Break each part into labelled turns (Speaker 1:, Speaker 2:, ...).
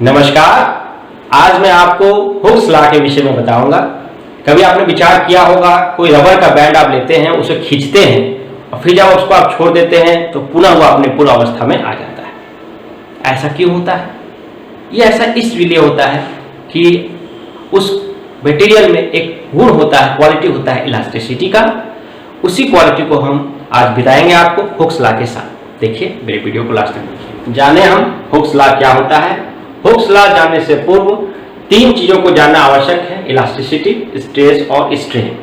Speaker 1: नमस्कार। आज मैं आपको हुक्स लॉ के विषय में बताऊंगा। कभी आपने विचार किया होगा, कोई रबर का बैंड आप लेते हैं, उसे खींचते हैं और फिर जब उसको आप छोड़ देते हैं तो पुनः वह अपने पूर्व अवस्था में आ जाता है। ऐसा क्यों होता है? ये ऐसा इसलिए होता है कि उस मटेरियल में एक गुण होता है, क्वालिटी होता है इलास्टिसिटी का। उसी क्वालिटी को हम आज बताएंगे आपको हुक्स लॉ के साथ। देखिए मेरे वीडियो को लास्ट तक देखिए। जाने हम हुक्स लॉ क्या होता है। हुक्स लॉ जानने से पूर्व तीन चीजों को जानना आवश्यक है: इलास्टिसिटी, स्ट्रेस और स्ट्रेन।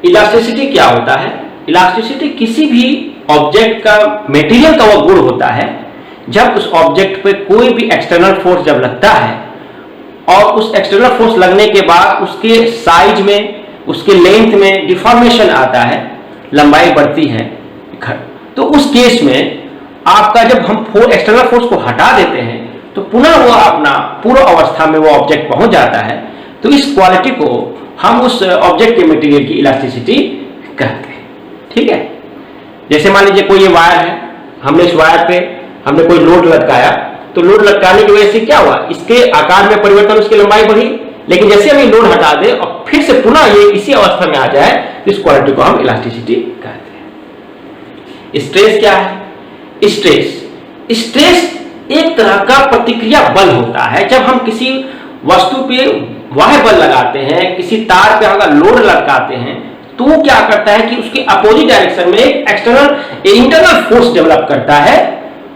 Speaker 1: इलास्टिसिटी क्या होता है? इलास्टिसिटी किसी भी ऑब्जेक्ट का, मटेरियल का वो गुण होता है जब उस ऑब्जेक्ट पे कोई भी एक्सटर्नल फोर्स जब लगता है और उस एक्सटर्नल फोर्स लगने के बाद उसके साइज में, उसके लेंथ में डिफॉर्मेशन आता है, लंबाई बढ़ती है, तो उस केस में आपका जब हम एक्सटर्नल फोर्स को हटा देते हैं तो पुनः वो अपना पूर्व अवस्था में वो ऑब्जेक्ट पहुंच जाता है। तो इस क्वालिटी को हम उस ऑब्जेक्ट के मटेरियल की इलास्टिसिटी कहते हैं। ठीक है, जैसे मान लीजिए कोई ये वायर है, हमने इस वायर पे हमने कोई लोड लटकाया, तो लोड लटकाने की वजह से क्या हुआ, इसके आकार में परिवर्तन, उसकी लंबाई बढ़ी। लेकिन जैसे हम ये लोड हटा दें और फिर से पुनः ये इसी अवस्था में आ जाए तो इस क्वालिटी को हम इलास्टिसिटी कहते हैं। स्ट्रेस क्या है? स्ट्रेस एक तरह का प्रतिक्रिया बल होता है। जब हम किसी वस्तु पे बाह्य बल लगाते हैं, किसी तार पे अगर लोड लटकाते हैं, तो वो क्या करता है कि उसके अपोजिट डायरेक्शन में एक इंटरनल फोर्स डेवलप करता है।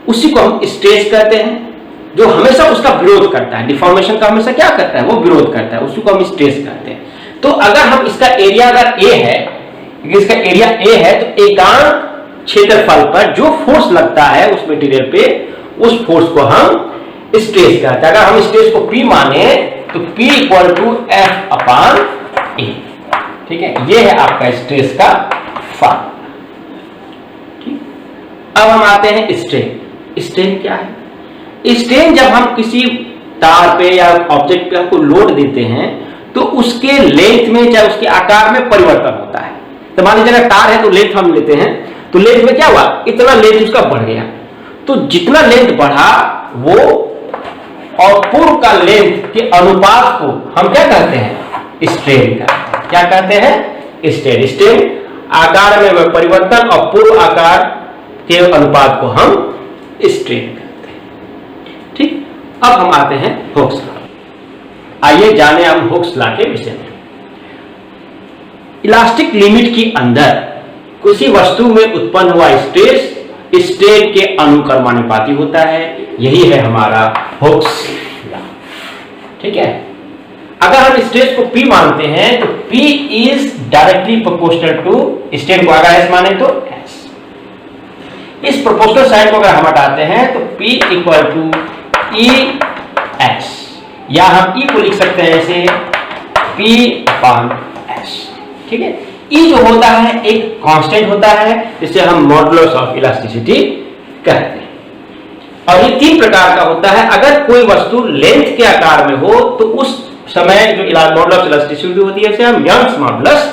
Speaker 1: उसी को हम स्ट्रेस कहते हैं, जो हमेशा उसका विरोध करता है। डिफॉर्मेशन का हमेशा क्या करता है? वो विरोध करता है। उसी को हम स्ट्रेस कहते हैं। तो अगर हम इसका एरिया अगर ए है, इसका एरिया ए है, तो एकांक क्षेत्रफल पर जो फोर्स लगता है उस मटेरियल पे, उस फोर्स को हम स्ट्रेस कहते हैं। अगर हम स्ट्रेस को P माने तो P equal to F upon A। ठीक है, ये है आपका स्ट्रेस का फॉर्मूला। ठीक, अब हम आते हैं स्ट्रेन। स्ट्रेन क्या है? स्ट्रेन जब हम किसी तार पे या ऑब्जेक्ट पे हमको लोड देते हैं तो उसके लेंथ में, चाहे उसके आकार में परिवर्तन होता है। तो मान लीजिए तार है तो लेंथ हम लेते हैं, तो लेंथ में क्या हुआ, इतना लेंथ उसका बढ़ गया। तो जितना लेंथ बढ़ा वो और पूर्व का लेंथ के अनुपात को हम क्या कहते हैं? स्ट्रेन कहते हैं। क्या कहते हैं? स्ट्रेन। स्ट्रेन आकार में परिवर्तन और पूर्व आकार के अनुपात को हम स्ट्रेन कहते हैं। ठीक, अब हम आते हैं हुक्स लॉ। आइए जाने हम हुक्स लॉ के विषय में। इलास्टिक लिमिट के अंदर किसी वस्तु में उत्पन्न हुआ स्ट्रेस स्ट्रेन के अनुक्रमानुपाती होता है। यही है हमारा हुक्स लॉ। ठीक है, अगर हम स्ट्रेस को P मानते हैं तो P is directly proportional to strain को अगर S माने तो S। इस प्रोपोर्शनल साइन को अगर हम हटाते हैं तो P equal to E S, या हम E को लिख सकते हैं ऐसे P अपान S। ठीक है, E जो होता है एक कांस्टेंट होता है, जिसे हम मॉडुलस ऑफ इलास्टिसिटी कहते हैं। और ये तीन प्रकार का होता है। अगर कोई वस्तु लेंथ के आकार में हो तो उस समय जो मॉडुलस ऑफ इलास्टिसिटी होती है उसे हम यंग्स मॉडुलस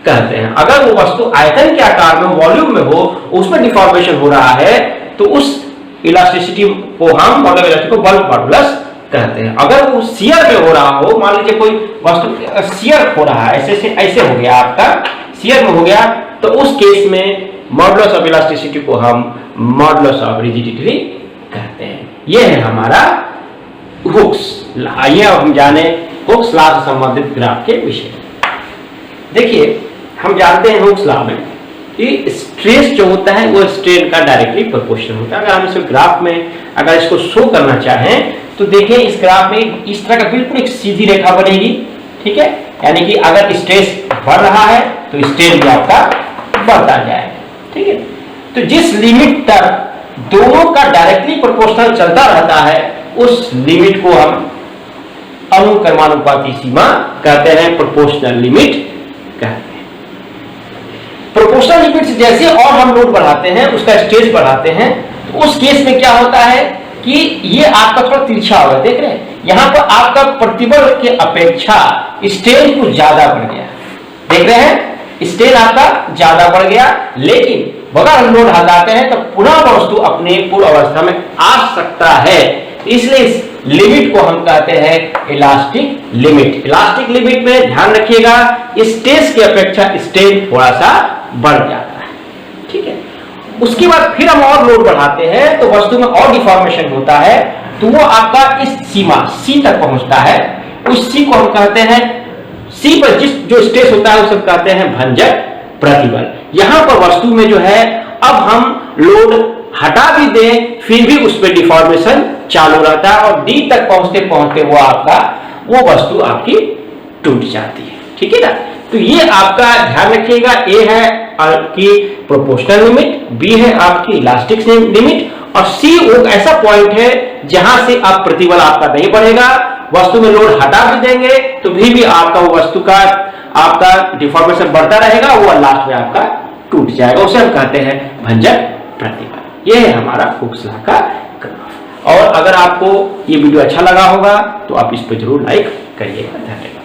Speaker 1: कहते हैं। अगर वो वस्तु आयतन के आकार में, वॉल्यूम में हो, उसमें डिफॉर्मेशन हो रहा है, तो उस इलास्टिसिटी को हम मॉडुलस इलास्टिसिटी को बल्क मॉडुलस कहते हैं। अगर वो शियर में हो रहा हो, मान लीजिए कोई वस्तु शियर हो रहा है, ऐसे हो गया, आपका शियर में हो गया, तो उस केस में मॉडुलस ऑफ इलास्टिसिटी को हम मॉडुलस ऑफ रिजिडिटी कहते हैं। यह है हमारा हुक्स लॉ। आइए अब हम जाने हुक्स लॉ से संबंधित ग्राफ के विषय। देखिए, हम जानते हैं हुक्स लॉ में कि स्ट्रेस जो होता है वो स्ट्रेन का डायरेक्टली प्रोपोर्शनल होता है। अगर हम इसे ग्राफ में अगर इसको शो करना चाहें तो देखिए इस ग्राफ में इस तरह का बिल्कुल एक सीधी रेखा बनेगी। ठीक है, यानी कि अगर स्ट्रेस बढ़ रहा है तो स्ट्रेन भी आपका बढ़ता जाएगा। ठीक है, तो जिस लिमिट तक दोनों का डायरेक्टली प्रोपोर्शनल चलता रहता है उस लिमिट को हम अनुक्रमानुपाती सीमा कहते हैं, प्रोपोर्शनल लिमिट कहते हैं। प्रोपोर्शनल लिमिट से जैसे और हम लोड बढ़ाते हैं, उसका स्ट्रेस बढ़ाते हैं, तो उस केस में क्या होता है कि ये आपका थोड़ा तिरछा होगा। देख रहे हैं, यहां पर आपका प्रतिबल के अपेक्षा स्ट्रेन कुछ ज्यादा बढ़ गया। देख रहे हैं, स्ट्रेन आपका ज्यादा बढ़ गया, लेकिन अगर हम लोड हटाते हैं तो पुनः वस्तु अपने पूर्व अवस्था में आ सकता है। इसलिए लिमिट को हम कहते हैं इलास्टिक लिमिट। इलास्टिक लिमिट में ध्यान रखिएगा, स्ट्रेस की अपेक्षा स्ट्रेन थोड़ा सा बढ़ जाता है, ठीक है। उसके बाद फिर हम और लोड बढ़ाते हैं तो वस्तु में और डिफॉर्मेशन होता है, तो वो आपका इस सीमा सी तक पहुंचता है। उस सी को हम कहते हैं, सी पर जो स्ट्रेस होता है उसे कहते हैं भंजक प्रतिबल। यहां पर वस्तु में जो है अब हम लोड हटा भी दें फिर भी उस पर डिफॉर्मेशन चालू रहता है और डी तक पहुंचते पहुंचते वो वस्तु आपकी टूट जाती है, ठीक है ना। तो ये आपका ध्यान रखिएगा, ए है आपकी प्रोपोर्शनल लिमिट, बी है आपकी इलास्टिक लिमिट और सी वो ऐसा पॉइंट है जहां से आप प्रतिबल आपका नहीं बढ़ेगा। वस्तु में लोड हटा भी देंगे तो भी आपका वो वस्तु का आपका डिफॉर्मेशन बढ़ता रहेगा, वो लास्ट में आपका टूट जाएगा। उसे हम कहते हैं भंजक प्रतिबल। यह है हमारा हुक्स लॉ का ग्राफ। और अगर आपको ये वीडियो अच्छा लगा होगा तो आप इस पर जरूर लाइक करिएगा। धन्यवाद।